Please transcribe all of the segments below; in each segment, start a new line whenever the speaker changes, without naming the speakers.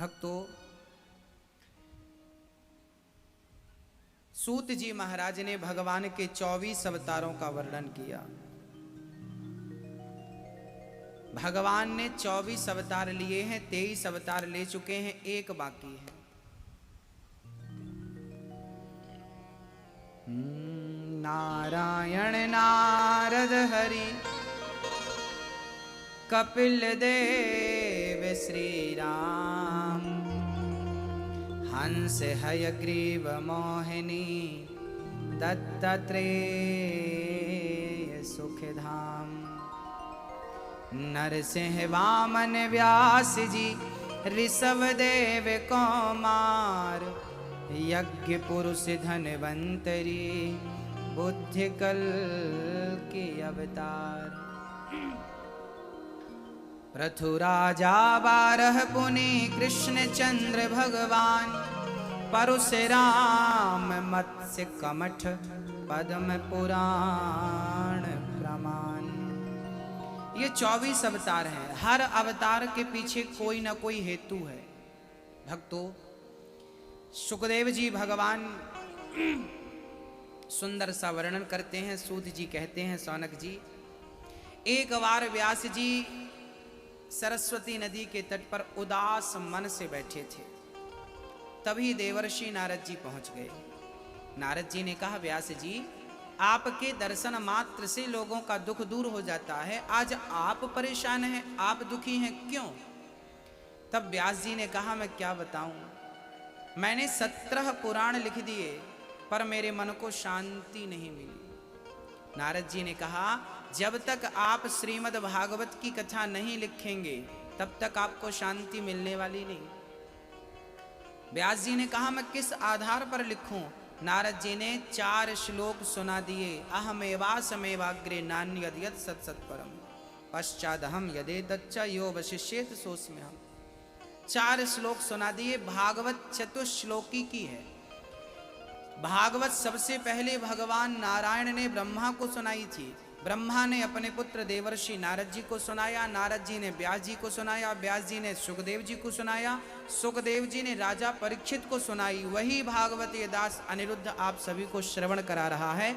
भक्तों, सूत जी महाराज ने भगवान के 24 अवतारों का वर्णन किया। भगवान ने 24 अवतार लिए हैं, 23 अवतार ले चुके हैं, एक बाकी है। नारायण नारद हरि कपिल देव श्री राम, हंस हयग्रीव मोहिनी दत्तात्रेय सुखधाम, नरसिंह वामन व्यास जी ऋषभ देव कुमार, यज्ञ पुरुष धनवंतरी बुद्धि कल के अवतार, पृथु राजा 12 पुनि कृष्ण चंद्र भगवान, परशुराम मत्स्य कमठ पद्म पुराण प्रमाण। ये 24 अवतार हैं। हर अवतार के पीछे कोई ना कोई हेतु है। भक्तों, सुखदेव जी भगवान सुंदर सा वर्णन करते हैं। सूत जी कहते हैं, सौनक जी, एक बार व्यास जी सरस्वती नदी के तट पर उदास मन से बैठे थे। तभी देवर्षि नारद जी पहुंच गए। नारद जी ने कहा, व्यास जी, आपके दर्शन मात्र से लोगों का दुख दूर हो जाता है। आज आप परेशान हैं, आप दुखी हैं, क्यों? तब व्यास जी ने कहा, मैं क्या बताऊं, मैंने 17 पुराण लिख दिए पर मेरे मन को शांति नहीं मिली। नारद जी ने कहा, जब तक आप श्रीमद् भागवत की कथा नहीं लिखेंगे तब तक आपको शांति मिलने वाली नहीं। व्यास जी ने कहा, मैं किस आधार पर लिखूं? नारद जी ने 4 श्लोक सुना दिए। अहमेवासमेवाग्रे नान्यद्यत् सत्सत्परम पश्चादहम यदेतच्च यो वशिष्येत सोऽस्म्यहम्। 4 श्लोक सुना दिए। भागवत चतुश्लोकी की है। भागवत सबसे पहले भगवान नारायण ने ब्रह्मा को सुनाई थी। ब्रह्मा ने अपने पुत्र देवर्षि नारद जी को सुनाया, नारद जी ने व्यास जी को सुनाया, व्यास जी ने सुखदेव जी को सुनाया, सुखदेव जी ने राजा परीक्षित को सुनाई। वही भागवत ये दास अनिरुद्ध आप सभी को श्रवण करा रहा है।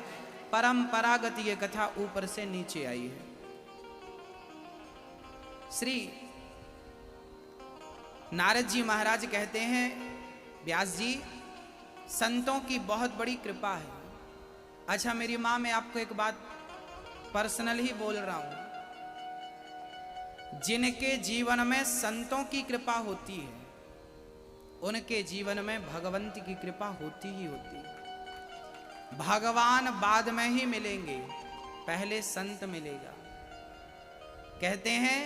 परंपरागत ये कथा ऊपर से नीचे आई है। श्री नारद जी महाराज कहते हैं, व्यास जी, संतों की बहुत बड़ी कृपा है। अच्छा मेरी माँ, मैं आपको एक बात पर्सनल ही बोल रहा हूं, जिनके जीवन में संतों की कृपा होती है उनके जीवन में भगवंत की कृपा होती ही होती है। भगवान बाद में ही मिलेंगे, पहले संत मिलेगा। कहते हैं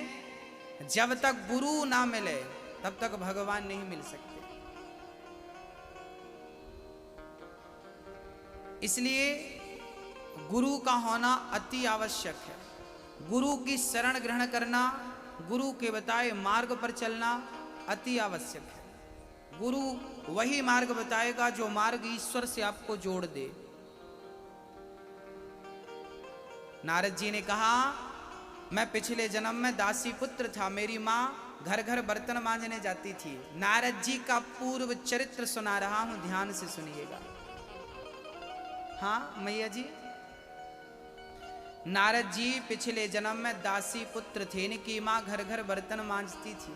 जब तक गुरु ना मिले तब तक भगवान नहीं मिल सकते। इसलिए गुरु का होना अति आवश्यक है। गुरु की शरण ग्रहण करना, गुरु के बताए मार्ग पर चलना अति आवश्यक है। गुरु वही मार्ग बताएगा जो मार्ग ईश्वर से आपको जोड़ दे। नारद जी ने कहा, मैं पिछले जन्म में दासी पुत्र था, मेरी माँ घर घर बर्तन मांजने जाती थी। नारद जी का पूर्व चरित्र सुना रहा हूं, ध्यान से सुनिएगा। हाँ मैया जी, नारद जी पिछले जन्म में दासी पुत्र थे, इनकी मां घर घर बर्तन मांजती थी।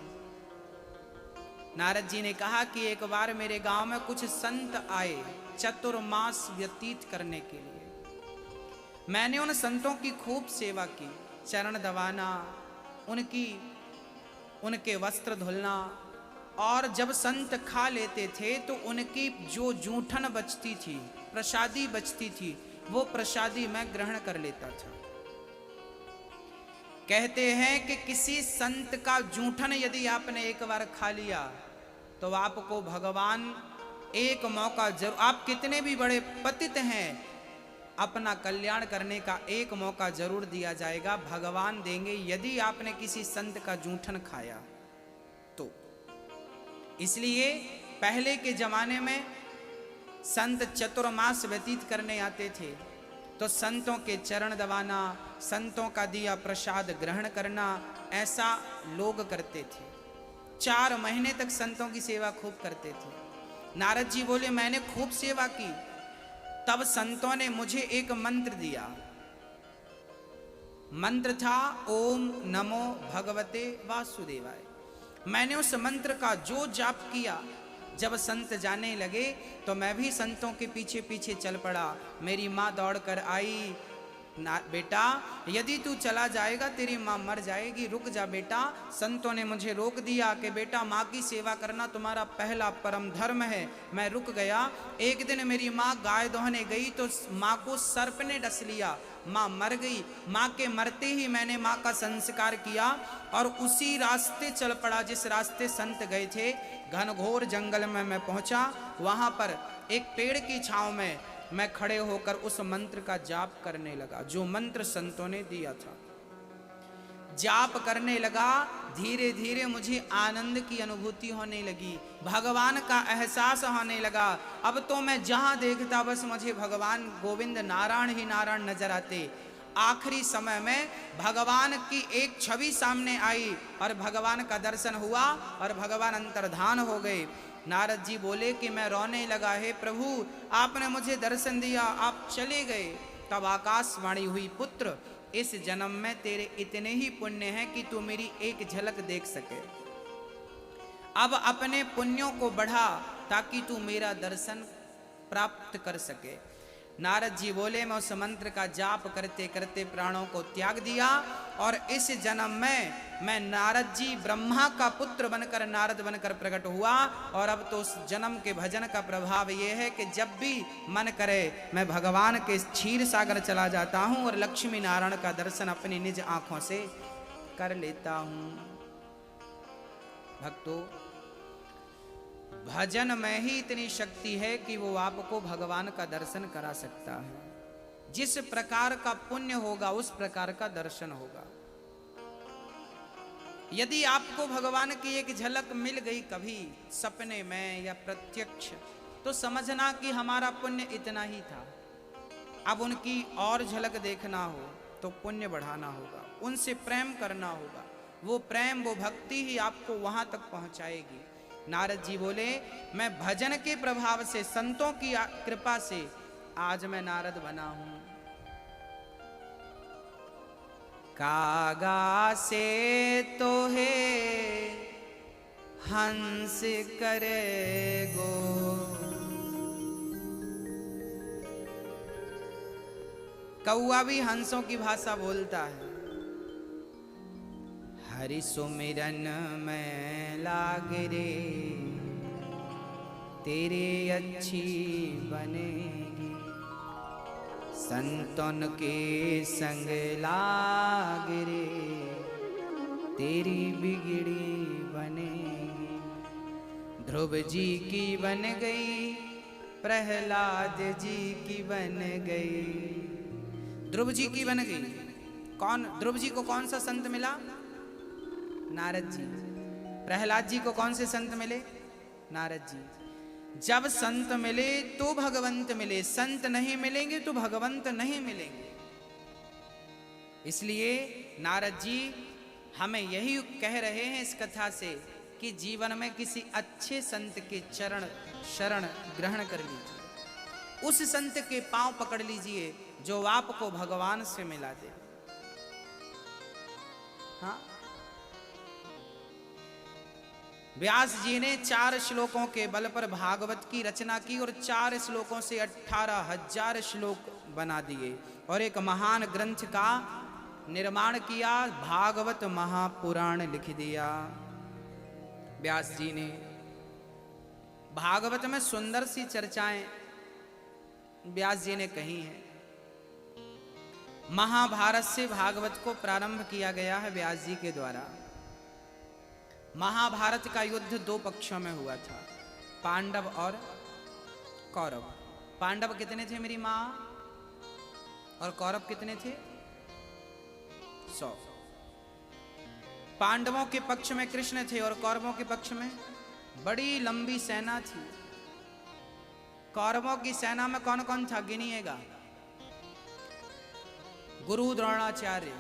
नारद जी ने कहा कि एक बार मेरे गांव में कुछ संत आए चतुर्मास व्यतीत करने के लिए। मैंने उन संतों की खूब सेवा की, चरण दबाना, उनके वस्त्र धुलना, और जब संत खा लेते थे तो उनकी जो जूठन बचती थी, प्रसादी बचती थी, वो प्रसादी मैं ग्रहण कर लेता था। कहते हैं कि किसी संत का जूठन यदि आपने एक बार खा लिया तो आपको भगवान एक मौका जरूर, आप कितने भी बड़े पतित हैं, अपना कल्याण करने का एक मौका जरूर दिया जाएगा, भगवान देंगे यदि आपने किसी संत का जूठन खाया तो। इसलिए पहले के जमाने में संत चतुर्मास व्यतीत करने आते थे तो संतों के चरण दबाना, संतों का दिया प्रसाद ग्रहण करना, ऐसा लोग करते थे। 4 महीने तक संतों की सेवा खूब करते थे। नारद जी बोले मैंने खूब सेवा की। तब संतों ने मुझे एक मंत्र दिया। मंत्र था ओम नमो भगवते वासुदेवाय। मैंने उस मंत्र का जो जाप किया, जब संत जाने लगे तो मैं भी संतों के पीछे पीछे चल पड़ा। मेरी माँ दौड़ कर आई, ना बेटा यदि तू चला जाएगा तेरी माँ मर जाएगी, रुक जा बेटा। संतों ने मुझे रोक दिया कि बेटा माँ की सेवा करना तुम्हारा पहला परम धर्म है। मैं रुक गया। एक दिन मेरी माँ गाय दोहने गई तो माँ को सर्प ने डस लिया, माँ मर गई। माँ के मरते ही मैंने माँ का संस्कार किया और उसी रास्ते चल पड़ा जिस रास्ते संत गए थे। घनघोर जंगल में मैं पहुंचा। वहां पर एक पेड़ की छांव में मैं खड़े होकर उस मंत्र का जाप करने लगा, जो मंत्र संतों ने दिया था। जाप करने लगा। धीरे धीरे मुझे आनंद की अनुभूति होने लगी, भगवान का एहसास होने लगा। अब तो मैं जहां देखता बस मुझे भगवान गोविंद नारायण ही नारायण नजर आते। आखिरी समय में भगवान की एक छवि सामने आई और भगवान का दर्शन हुआ और भगवान अंतर्धान हो गए। नारद जी बोले कि मैं रोने लगा, हे प्रभु आपने मुझे दर्शन दिया, आप चले गए। तब आकाशवाणी हुई, पुत्र इस जन्म में तेरे इतने ही पुण्य हैं कि तू मेरी एक झलक देख सके। अब अपने पुण्यों को बढ़ा ताकि तू मेरा दर्शन प्राप्त कर सके। नारद जी बोले मैं उस मंत्र का जाप करते करते प्राणों को त्याग दिया और इस जन्म में मैं नारद जी ब्रह्मा का पुत्र बनकर नारद बनकर प्रकट हुआ। और अब तो उस जन्म के भजन का प्रभाव यह है कि जब भी मन करे मैं भगवान के क्षीर सागर चला जाता हूं और लक्ष्मी नारायण का दर्शन अपनी निज आंखों से कर लेता हूं। भक्तों, भजन में ही इतनी शक्ति है कि वो आपको भगवान का दर्शन करा सकता है। जिस प्रकार का पुण्य होगा उस प्रकार का दर्शन होगा। यदि आपको भगवान की एक झलक मिल गई कभी सपने में या प्रत्यक्ष, तो समझना कि हमारा पुण्य इतना ही था। अब उनकी और झलक देखना हो तो पुण्य बढ़ाना होगा, उनसे प्रेम करना होगा। वो प्रेम, वो भक्ति ही आपको वहां तक पहुंचाएगी। नारद जी बोले मैं भजन के प्रभाव से, संतों की कृपा से आज मैं नारद बना हूं। कागा से तो है हंस करेगो, कौआ भी हंसों की भाषा बोलता है। हरि सुमिरन में लाग रे तेरे अच्छी बनेगी, संतन के संग लाग रे तेरी बिगड़ी बनेगी। ध्रुव जी की बन गई, प्रहलाद जी की बन गई। ध्रुव जी की बन गई। कौन? ध्रुव जी को कौन सा संत मिला? नारद जी। प्रहलाद जी को कौन से संत मिले? नारद जी। जब संत मिले तो भगवंत मिले, संत नहीं मिलेंगे तो भगवंत नहीं मिलेंगे। इसलिए नारद जी हमें यही कह रहे हैं इस कथा से कि जीवन में किसी अच्छे संत के चरण शरण ग्रहण कर लीजिए, उस संत के पांव पकड़ लीजिए जो आपको भगवान से मिला दे। हाँ, व्यास जी ने 4 श्लोकों के बल पर भागवत की रचना की और 4 श्लोकों से 18,000 श्लोक बना दिए और एक महान ग्रंथ का निर्माण किया, भागवत महापुराण लिख दिया व्यास जी ने। भागवत में सुंदर सी चर्चाएं व्यास जी ने कही हैं। महाभारत से भागवत को प्रारंभ किया गया है व्यास जी के द्वारा। महाभारत का युद्ध 2 पक्षों में हुआ था, पांडव और कौरव। पांडव कितने थे मेरी माँ? और कौरव कितने थे? 100। पांडवों के पक्ष में कृष्ण थे और कौरवों के पक्ष में बड़ी लंबी सेना थी। कौरवों की सेना में कौन कौन था गिनिएगा? गुरु द्रोणाचार्य,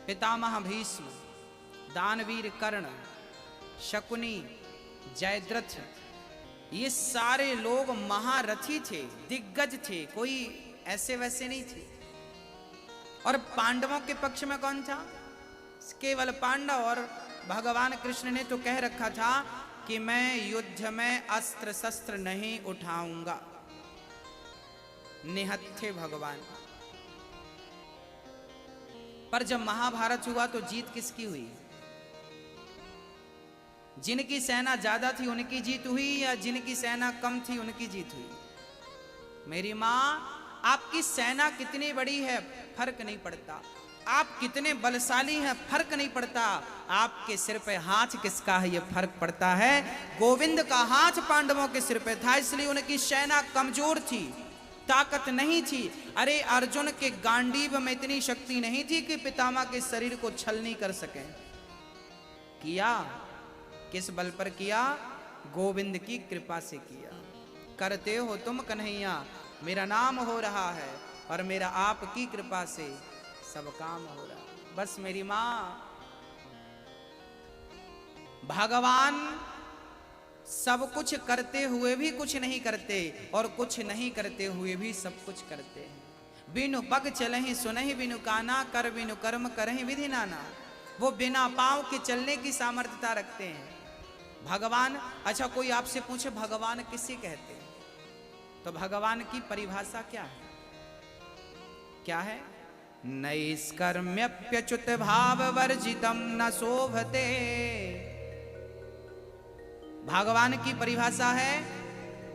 पितामह भीष्म, दानवीर कर्ण, शकुनी, जयद्रथ, ये सारे लोग महारथी थे, दिग्गज थे, कोई ऐसे वैसे नहीं थे। और पांडवों के पक्ष में कौन था? केवल पांडव। और भगवान कृष्ण ने तो कह रखा था कि मैं युद्ध में अस्त्र शस्त्र नहीं उठाऊंगा। निहत्थे भगवान। पर जब महाभारत हुआ तो जीत किसकी हुई? जिनकी सेना ज्यादा थी उनकी जीत हुई या जिनकी सेना कम थी उनकी जीत हुई? मेरी मां, आपकी सेना कितनी बड़ी है फर्क नहीं पड़ता, आप कितने बलशाली हैं फर्क नहीं पड़ता, आपके सिर पे हाथ किसका है ये फर्क पड़ता है। गोविंद का हाथ पांडवों के सिर पे था, इसलिए उनकी सेना कमजोर थी, ताकत नहीं थी। अरे अर्जुन के गांडीव में इतनी शक्ति नहीं थी कि पितामह के शरीर को छलनी कर सके। किया किस बल पर किया? गोविंद की कृपा से किया। करते हो तुम कन्हैया, मेरा नाम हो रहा है और मेरा आपकी कृपा से सब काम हो रहा। बस मेरी मां, भगवान सब कुछ करते हुए भी कुछ नहीं करते और कुछ नहीं करते हुए भी सब कुछ करते हैं। बिनु पग चलहि सुनहि बिनु काना, कर बिनु कर्म करहि विधि नाना। वो बिना पांव के चलने की सामर्थ्यता रखते हैं भगवान। अच्छा, कोई आपसे पूछे भगवान किसे कहते हैं, तो भगवान की परिभाषा क्या है? क्या है? नैष्कर्म्यप्यच्युत भाव वर्जितम न शोभते। भगवान की परिभाषा है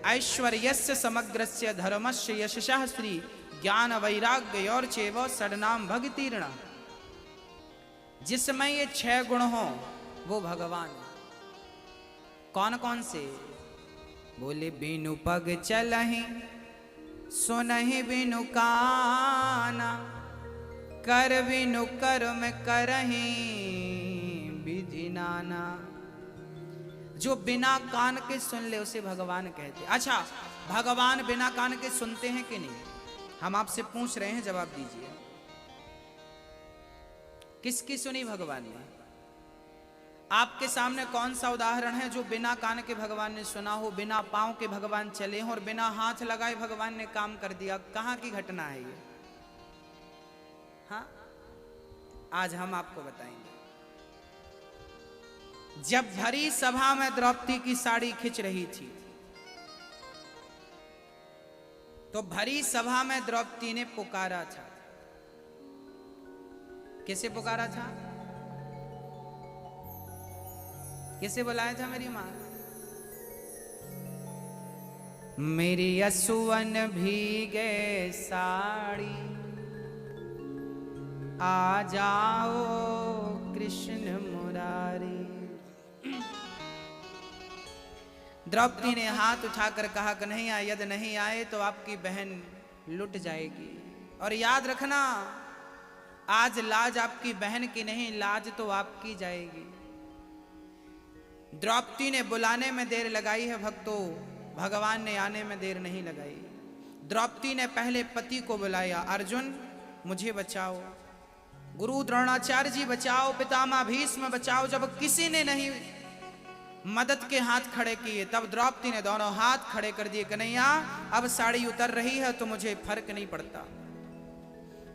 ऐश्वर्यस्य समग्रस्य धर्मस्य यशसः श्री ज्ञान वैराग्य और चैव षड्नाम भक्तिर्न। जिसमें ये 6 गुण हो वो भगवान है। कौन कौन से? बोले बिनु पग चलहि सुनहि बिनु काना, कर बिनु कर्म करहि विधि नाना। जो बिना कान के सुन ले उसे भगवान कहते। अच्छा, भगवान बिना कान के सुनते हैं कि नहीं? हम आपसे पूछ रहे हैं, जवाब दीजिए। किसकी सुनी भगवान ने? आपके सामने कौन सा उदाहरण है जो बिना कान के भगवान ने सुना हो, बिना पांव के भगवान चले हो और बिना हाथ लगाए भगवान ने काम कर दिया? कहां की घटना है ये? हाँ, आज हम आपको बताएंगे। जब भरी सभा में द्रौपदी की साड़ी खिंच रही थी तो भरी सभा में द्रौपदी ने पुकारा था। किसे पुकारा था? किसे बुलाया था? मेरी मां। मेरी असुवन भीगे साड़ी आ जाओ कृष्ण मुरारी। द्रौपदी ने हाथ उठाकर कहा, कन्हैया यदि नहीं आए तो आपकी बहन लुट जाएगी। और याद रखना, आज लाज आपकी बहन की नहीं, लाज तो आपकी जाएगी। द्रौपदी ने बुलाने में देर लगाई है भक्तों, भगवान ने आने में देर नहीं लगाई। द्रौपदी ने पहले पति को बुलाया, अर्जुन मुझे बचाओ, गुरु द्रोणाचार्य जी बचाओ, पितामह भीष्म बचाओ। जब किसी ने नहीं मदद के हाथ खड़े किए तब द्रौपदी ने दोनों हाथ खड़े कर दिए, कन्हैया अब साड़ी उतर रही है तो मुझे फर्क नहीं पड़ता,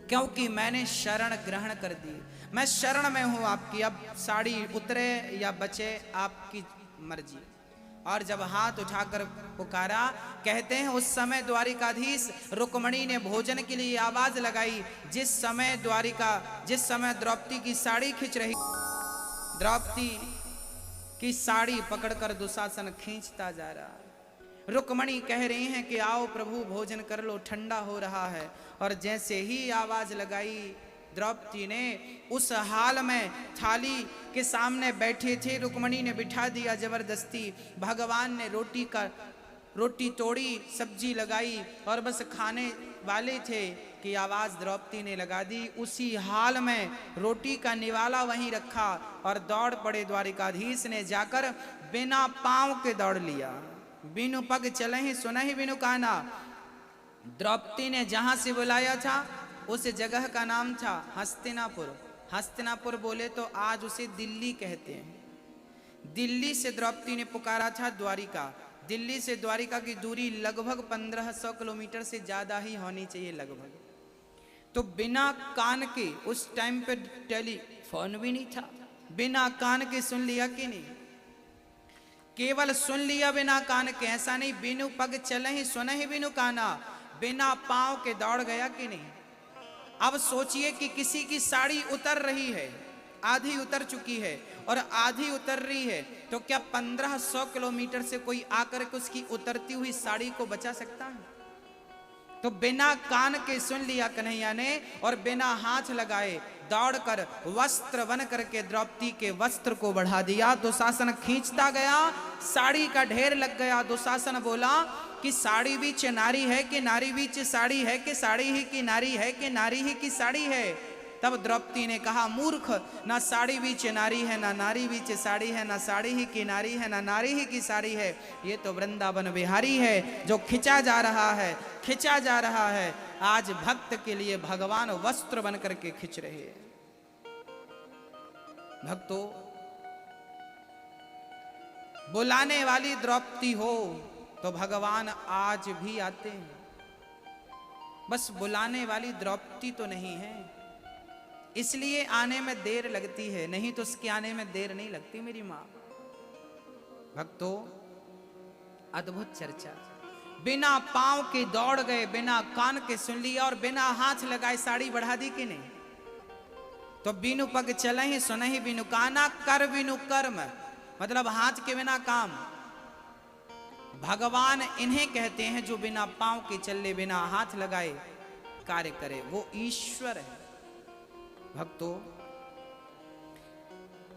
क्योंकि मैंने शरण ग्रहण कर दी, मैं शरण में हूं आपकी। अब साड़ी उतरे या बचे आपकी मर्जी। और जब हाथ उठाकर पुकारा, कहते हैं उस समय द्वारिकाधीश रुक्मणी ने भोजन के लिए आवाज लगाई। जिस समय द्रौपदी की साड़ी खींच रही, द्रौपदी की साड़ी पकड़कर दुशासन खींचता जा रहा। रुक्मणी कह रही हैं कि आओ प्रभु भोजन कर लो, ठंडा हो रहा है। और जैसे ही आवाज लगाई, द्रौपदी ने उस हाल में थाली के सामने बैठे थे, रुक्मणी ने बिठा दिया जबरदस्ती। भगवान ने रोटी तोड़ी, सब्जी लगाई और बस खाने वाले थे कि आवाज द्रौपदी ने लगा दी। उसी हाल में रोटी का निवाला वहीं रखा और दौड़ पड़े द्वारिकाधीश ने जाकर बिना पांव के दौड़ लिया। बिनु पग चलहि सुनहि बिनु काना। द्रौपदी ने जहां से बुलाया था उस जगह का नाम था हस्तिनापुर। हस्तिनापुर बोले तो आज उसे दिल्ली कहते हैं। दिल्ली से द्रौपदी ने पुकारा था द्वारिका। दिल्ली से द्वारिका की दूरी लगभग 1500 किलोमीटर से ज्यादा ही होनी चाहिए लगभग। तो बिना कान के, उस टाइम पे टेलीफोन भी नहीं था, बिना कान के सुन लिया कि नहीं? केवल सुन लिया बिना कान के, ऐसा नहीं बिनु पग चले ही सुने ही बिनु काना, बिना पांव के दौड़ गया कि नहीं? अब सोचिए कि किसी की साड़ी उतर रही है, आधी उतर चुकी है और आधी उतर रही है, तो क्या 1500 किलोमीटर से कोई आकर के उसकी उतरती हुई साड़ी को बचा सकता है? तो बिना कान के सुन लिया कन्हैया ने और बिना हाथ लगाए दौड़कर वस्त्र बन करके द्रौपदी के वस्त्र को बढ़ा दिया। दुशासन खींचता गया, साड़ी का ढेर लग गया। दुशासन बोला कि साड़ी बीच नारी है कि नारी बीच साड़ी है कि साड़ी ही की नारी है कि नारी ही की साड़ी है। तब द्रौपदी ने कहा, मूर्ख, ना साड़ी बीच नारी है ना नारी बीच साड़ी है, ना साड़ी ही की नारी है ना नारी ही की साड़ी है। ये तो वृंदावन बिहारी है जो खिंचा जा रहा है, खिंचा जा रहा है। आज भक्त के लिए भगवान वस्त्र बन करके खिंच रहे हैं। भक्तों, बुलाने वाली द्रौपदी हो तो भगवान आज भी आते हैं। बस बुलाने वाली द्रौपदी तो नहीं है, इसलिए आने में देर लगती है, नहीं तो उसके आने में देर नहीं लगती मेरी मां। भक्तों, अद्भुत चर्चा। बिना पांव के दौड़ गए, बिना कान के सुन लिया और बिना हाथ लगाए साड़ी बढ़ा दी कि नहीं? तो बिनु पग चले ही सुने ही बिनु काना, कर बिनु कर्म, मतलब हाथ के बिना काम। भगवान इन्हें कहते हैं जो बिना पांव के चले, बिना हाथ लगाए कार्य करे, वो ईश्वर है। भक्तों,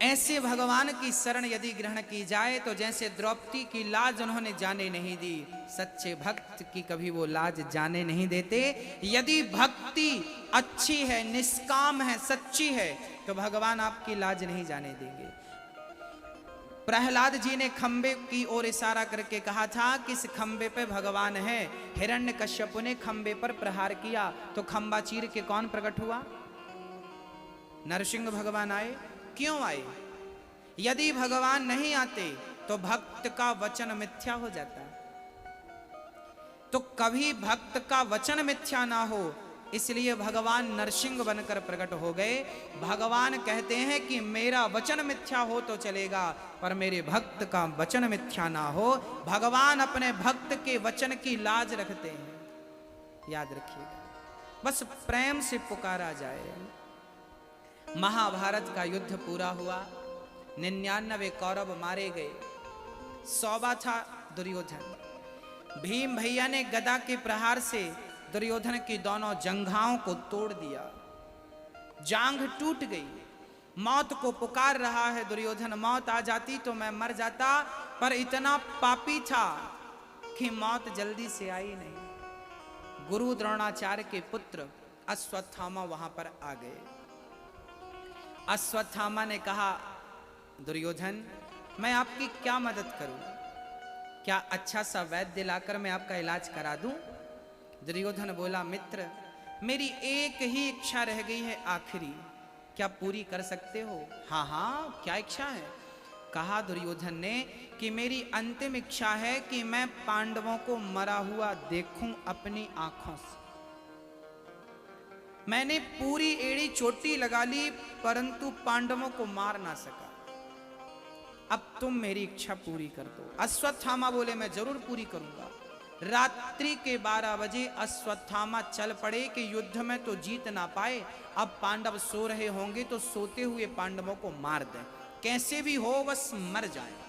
ऐसे भगवान की शरण यदि ग्रहण की जाए तो जैसे द्रौपदी की लाज उन्होंने जाने नहीं दी, सच्चे भक्त की कभी वो लाज जाने नहीं देते। यदि भक्ति अच्छी है, निष्काम है, सच्ची है, तो भगवान आपकी लाज नहीं जाने देंगे। प्रहलाद जी ने खंबे की ओर इशारा करके कहा था कि इस खंबे पे भगवान है। हिरण्यकश्यप ने खंबे पर प्रहार किया तो खंबा चीर के कौन प्रकट हुआ? नरसिंह भगवान आए। क्यों आए? यदि भगवान नहीं आते तो भक्त का वचन मिथ्या हो जाता। तो कभी भक्त का वचन मिथ्या ना हो, इसलिए भगवान नरसिंह बनकर प्रकट हो गए। भगवान कहते हैं कि मेरा वचन मिथ्या हो तो चलेगा, पर मेरे भक्त का वचन मिथ्या ना हो। भगवान अपने भक्त के वचन की लाज रखते हैं, याद रखिएगा। बस प्रेम से पुकारा जाए। महाभारत का युद्ध पूरा हुआ, 99 कौरव मारे गए, 100वां था दुर्योधन। भीम भैया ने गदा के प्रहार से दुर्योधन की दोनों जंघाओं को तोड़ दिया, जांघ टूट गई। मौत को पुकार रहा है दुर्योधन, मौत आ जाती तो मैं मर जाता, पर इतना पापी था कि मौत जल्दी से आई नहीं। गुरु द्रोणाचार्य के पुत्र अश्वत्थामा वहां पर आ गए। अश्वत्थामा ने कहा, दुर्योधन, मैं आपकी क्या मदद करूं? क्या अच्छा सा वैद्य लाकर मैं आपका इलाज करा दूं? दुर्योधन बोला, मित्र, मेरी एक ही इच्छा रह गई है आखिरी, क्या पूरी कर सकते हो? हाँ हाँ, क्या इच्छा है? कहा दुर्योधन ने कि मेरी अंतिम इच्छा है कि मैं पांडवों को मरा हुआ देखूं अपनी आंखों से। मैंने पूरी एड़ी चोटी लगा ली, परंतु पांडवों को मार ना सका। अब तुम मेरी इच्छा पूरी कर दो। अश्वत्थामा बोले, मैं जरूर पूरी करूंगा। रात्रि के 12 बजे अश्वत्थामा चल पड़े कि युद्ध में तो जीत ना पाए, अब पांडव सो रहे होंगे तो सोते हुए पांडवों को मार दें, कैसे भी हो बस मर जाए।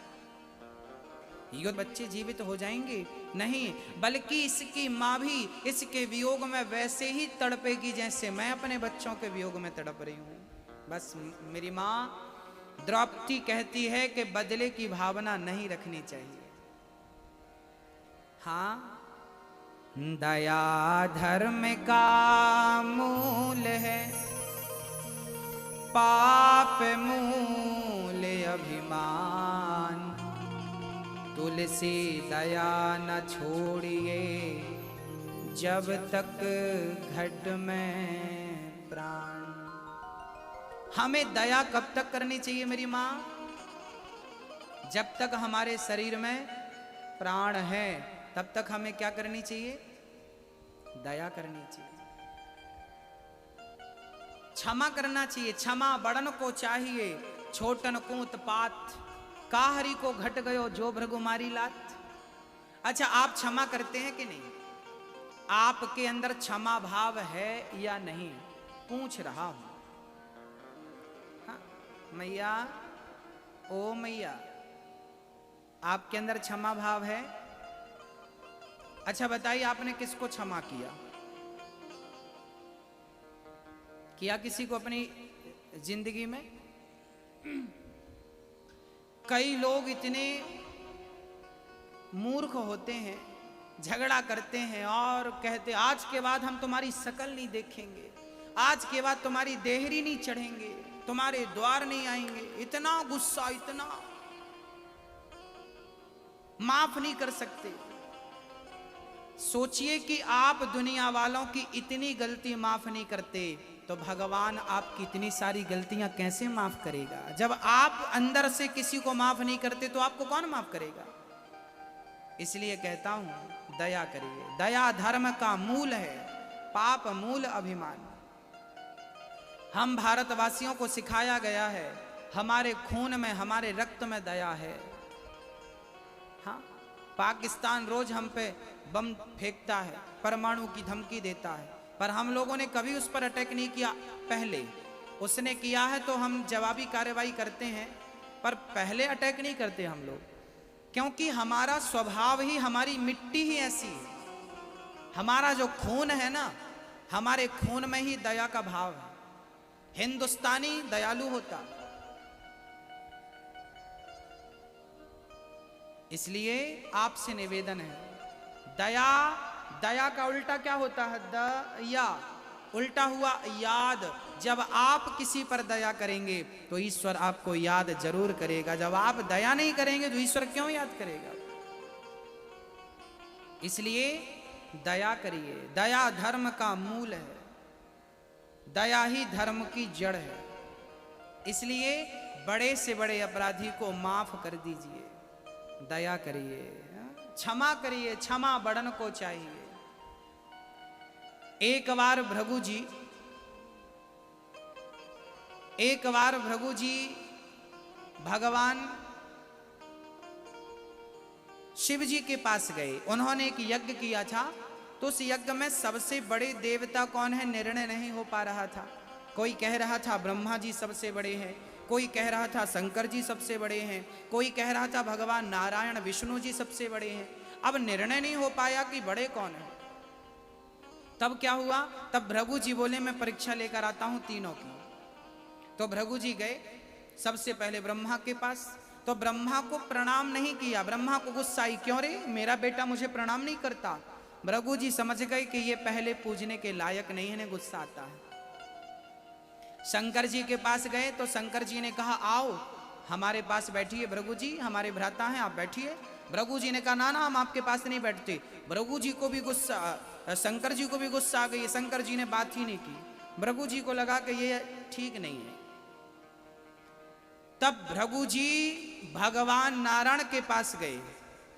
युद्ध बच्चे जीवित हो जाएंगे? नहीं, बल्कि इसकी मां भी इसके वियोग में वैसे ही तड़पेगी जैसे मैं अपने बच्चों के वियोग में तड़प रही हूं। बस मेरी मां द्रौपदी कहती है कि बदले की भावना नहीं रखनी चाहिए। हाँ, दया धर्म का मूल है, पाप मूल अभिमान। तुलसी दया न छोड़िए जब तक घट में प्राण। हमें दया कब तक करनी चाहिए मेरी मां? जब तक हमारे शरीर में प्राण है तब तक हमें क्या करनी चाहिए? दया करनी चाहिए, क्षमा करना चाहिए। क्षमा बड़न को चाहिए, छोटन को उत्पात, काहरी को घट गयो जो भृगुमारी लात। अच्छा, आप क्षमा करते हैं कि नहीं? आपके अंदर क्षमा भाव है या नहीं, पूछ रहा हूं। हाँ, मैया, ओ मैया, आपके अंदर क्षमा भाव है? अच्छा बताइए, आपने किसको क्षमा किया? किया किसी को अपनी जिंदगी में? कई लोग इतने मूर्ख होते हैं, झगड़ा करते हैं और कहते आज के बाद हम तुम्हारी शकल नहीं देखेंगे, आज के बाद तुम्हारी देहरी नहीं चढ़ेंगे, तुम्हारे द्वार नहीं आएंगे। इतना गुस्सा, इतना माफ नहीं कर सकते। सोचिए कि आप दुनिया वालों की इतनी गलती माफ नहीं करते तो भगवान आपकी इतनी सारी गलतियां कैसे माफ करेगा? जब आप अंदर से किसी को माफ नहीं करते तो आपको कौन माफ करेगा? इसलिए कहता हूं, दया करिए। दया धर्म का मूल है, पाप मूल अभिमान। हम भारतवासियों को सिखाया गया है, हमारे खून में, हमारे रक्त में दया है। हाँ, पाकिस्तान रोज हम पे बम फेंकता है, परमाणु की धमकी देता है, पर हम लोगों ने कभी उस पर अटैक नहीं किया। पहले उसने किया है तो हम जवाबी कार्रवाई करते हैं, पर पहले अटैक नहीं करते हम लोग, क्योंकि हमारा स्वभाव ही, हमारी मिट्टी ही ऐसी है। हमारा जो खून है ना, हमारे खून में ही दया का भाव है। हिंदुस्तानी दयालु होता। इसलिए आपसे निवेदन है, दया, दया का उल्टा क्या होता है? दया, उल्टा हुआ याद। जब आप किसी पर दया करेंगे तो ईश्वर आपको याद जरूर करेगा। जब आप दया नहीं करेंगे तो ईश्वर क्यों याद करेगा? इसलिए दया करिए। दया धर्म का मूल है, दया ही धर्म की जड़ है। इसलिए बड़े से बड़े अपराधी को माफ कर दीजिए, दया करिए, क्षमा करिए। क्षमा बड़न को चाहिए। एक बार भृगु जी भगवान शिव जी के पास गए। उन्होंने एक यज्ञ किया था, तो उस यज्ञ में सबसे बड़े देवता कौन है निर्णय नहीं हो पा रहा था। कोई कह रहा था ब्रह्मा जी सबसे बड़े हैं, कोई कह रहा था शंकर जी सबसे बड़े हैं, कोई कह रहा था भगवान नारायण विष्णु जी सबसे बड़े हैं। अब निर्णय नहीं हो पाया कि बड़े कौन है। तब क्या हुआ? तब भृगु जी बोले मैं परीक्षा लेकर आता हूं तीनों की। तो भृगु जी गए सबसे पहले ब्रह्मा के पास। तो ब्रह्मा को प्रणाम नहीं किया। ब्रह्मा को गुस्सा आई, क्यों रे, मेरा बेटा मुझे प्रणाम नहीं करता। भृगु जी समझ गए कि ये पहले पूजने के लायक नहीं है, इन्हें गुस्सा आता है। शंकर जी के पास गए तो शंकर जी ने कहा आओ हमारे पास बैठिए, भृगु जी हमारे भ्राता हैं, आप बैठिए। भृगु जी ने कहा ना ना, हम आपके पास नहीं बैठते। भृगु जी को भी गुस्सा, शंकर जी को भी गुस्सा आ गई। शंकर जी ने बात ही नहीं की। भृगु जी को लगा कि ये ठीक नहीं है। तब भृगु जी भगवान नारायण के पास गए।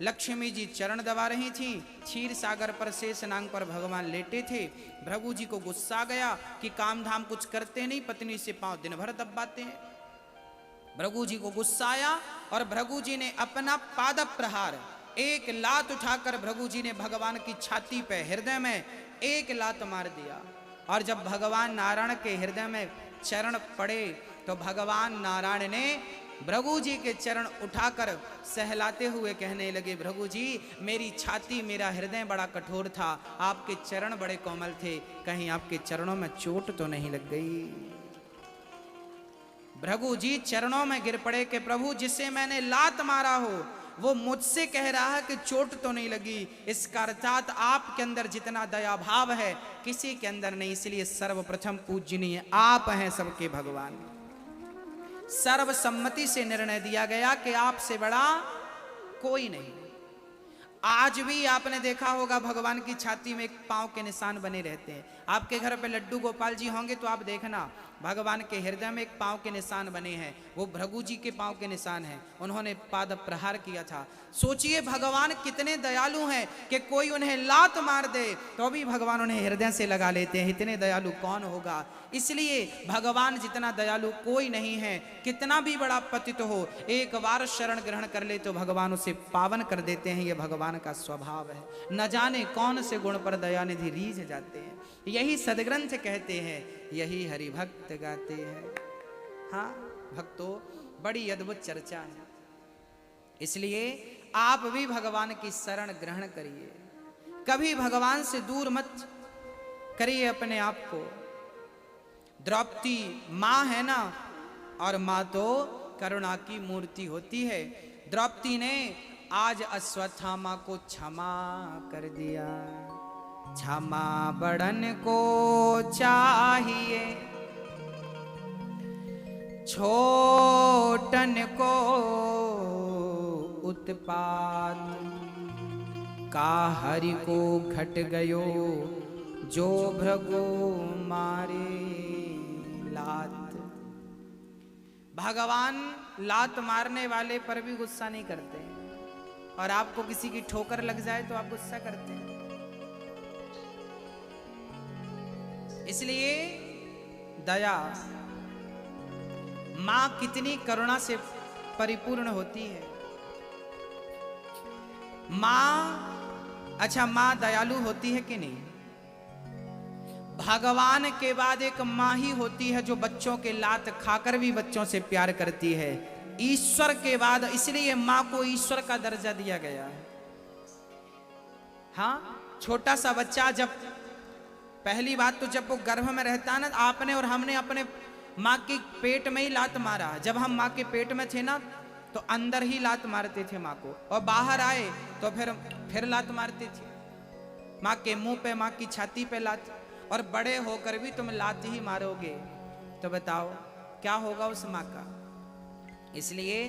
लक्ष्मी जी चरण दबा रही थी, क्षीर सागर पर शेष नांग पर भगवान लेटे थे। भृगु जी को गुस्सा गया कि काम धाम कुछ करते नहीं, पत्नी से पांव दिन भर दबाते हैं। भृगु जी को गुस्सा आया और भृगु जी ने अपना पाद प्रहार, एक लात उठाकर भृगु जी ने भगवान की छाती पे, हृदय में एक लात मार दिया। और जब भगवान नारायण के हृदय में चरण पड़े तो भगवान नारायण ने भृगु जी के चरण उठाकर सहलाते हुए कहने लगे, भृगु जी मेरी छाती, मेरा हृदय बड़ा कठोर था, आपके चरण बड़े कोमल थे, कहीं आपके चरणों में चोट तो नहीं लग गई। भृगु जी चरणों में गिर पड़े कि प्रभु जिसे मैंने लात मारा हो वो मुझसे कह रहा है कि चोट तो नहीं लगी। इसका अर्थात आपके अंदर जितना दया भाव है किसी के अंदर नहीं। इसलिए सर्वप्रथम पूजनीय आप हैं सबके भगवान। सर्वसम्मति से निर्णय दिया गया कि आपसे बड़ा कोई नहीं। आज भी आपने देखा होगा भगवान की छाती में एक पांव के निशान बने रहते हैं। आपके घर पे लड्डू गोपाल जी होंगे तो आप देखना भगवान के हृदय में एक पांव के निशान बने हैं। वो भृगु जी के पांव के निशान हैं, उन्होंने पाद प्रहार किया था। सोचिए भगवान कितने दयालु हैं कि कोई उन्हें लात मार दे तो भी भगवान उन्हें हृदय से लगा लेते हैं। इतने दयालु कौन होगा? इसलिए भगवान जितना दयालु कोई नहीं है। कितना भी बड़ा पतित हो, एक बार शरण ग्रहण कर ले तो भगवान उसे पावन कर देते हैं। ये भगवान का स्वभाव है। न जाने कौन से गुण पर दयानिधि रीझ जाते हैं। यही सदग्रंथ कहते हैं, यही हरिभक्त गाते हैं। हाँ भक्तों, बड़ी अद्भुत चर्चा है। इसलिए आप भी भगवान की शरण ग्रहण करिए, कभी भगवान से दूर मत करिए अपने आप को। द्रौपदी माँ है ना, और माँ तो करुणा की मूर्ति होती है। द्रौपदी ने आज अश्वत्थामा को क्षमा कर दिया। क्षमा बड़न को चाहिए, छोटन को उत्पात। का हरि को घट गयो जो भृगु मारे लात। भगवान लात मारने वाले पर भी गुस्सा नहीं करते, और आपको किसी की ठोकर लग जाए तो आप गुस्सा करते हैं। इसलिए दया, मां कितनी करुणा से परिपूर्ण होती है। मां, अच्छा मां दयालु होती है कि नहीं? भगवान के बाद एक मां ही होती है जो बच्चों के लात खाकर भी बच्चों से प्यार करती है। ईश्वर के बाद इसलिए मां को ईश्वर का दर्जा दिया गया है। हाँ, छोटा सा बच्चा जब, पहली बात तो जब वो गर्भ में रहता है ना, आपने और हमने अपने माँ के पेट में ही लात मारा। जब हम माँ के पेट में थे ना तो अंदर ही लात मारते थे माँ को, और बाहर आए तो फिर लात मारते थे। माँ के मुंह पे, माँ की छाती पे लात, और बड़े होकर भी तुम लात ही मारोगे तो बताओ क्या होगा उस माँ का। इसलिए